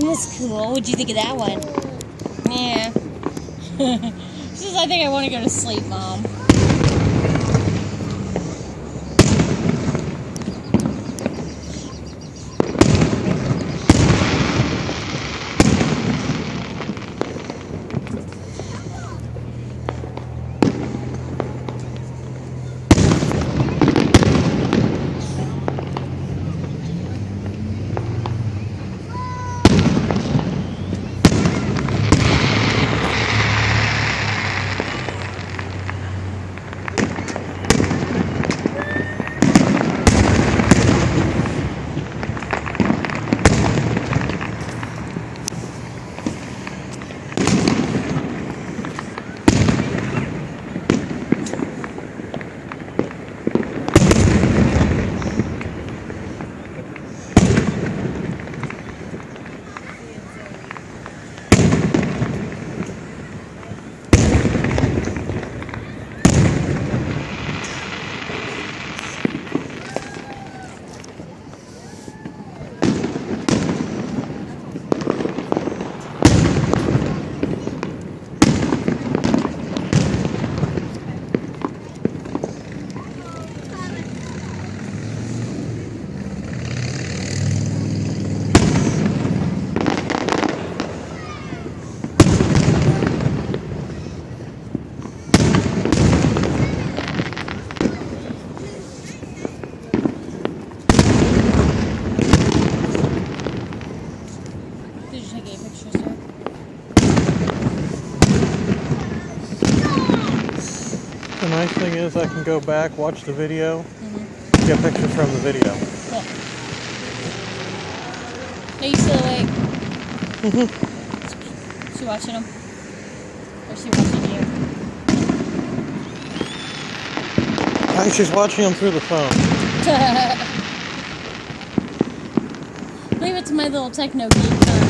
one was cool. What'd you think of that one? Yeah. She says, I think I want to go to sleep, Mom. The nice thing is I can go back, watch the video, get pictures from the video. Cool. Are you still awake? Is she watching them? Or is she watching you? I think she's watching them through the phone. Leave it to my little techno geek son.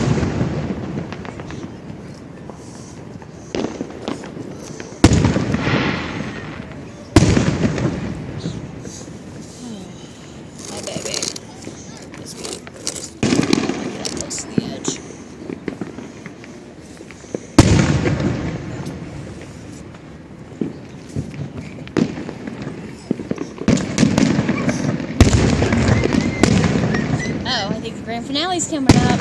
I think the grand finale's coming up.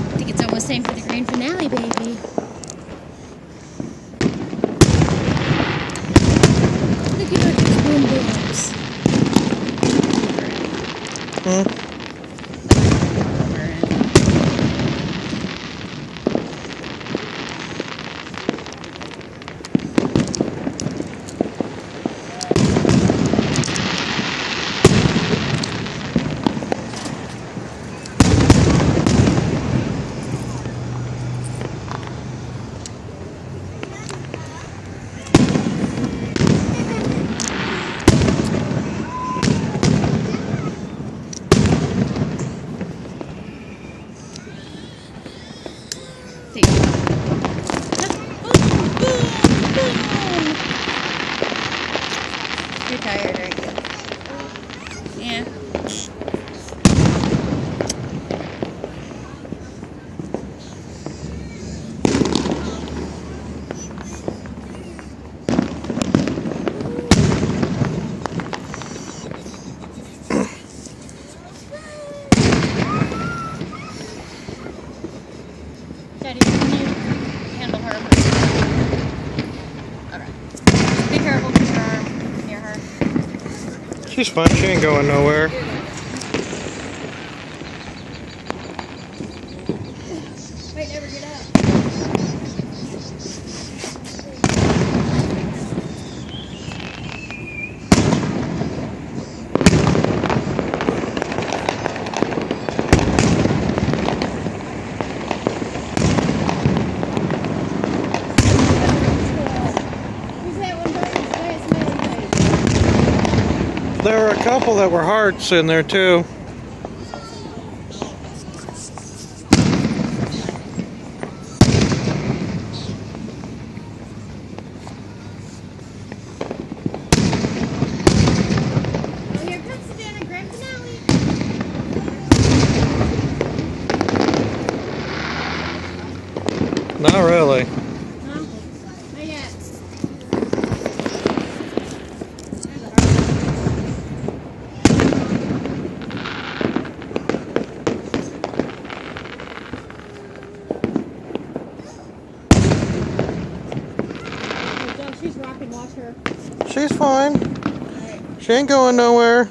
I think it's almost time for the grand finale, baby. Look at those windows. You're tired, aren't you? Yeah. Daddy, can you handle her? Okay. Be careful with your arm near her. She's fine, she ain't going nowhere. Wait, never get up. There were a couple that were hearts in there too. Not really. No? Not yet. She's rocking, watch her. She's fine. Alright. She ain't going nowhere.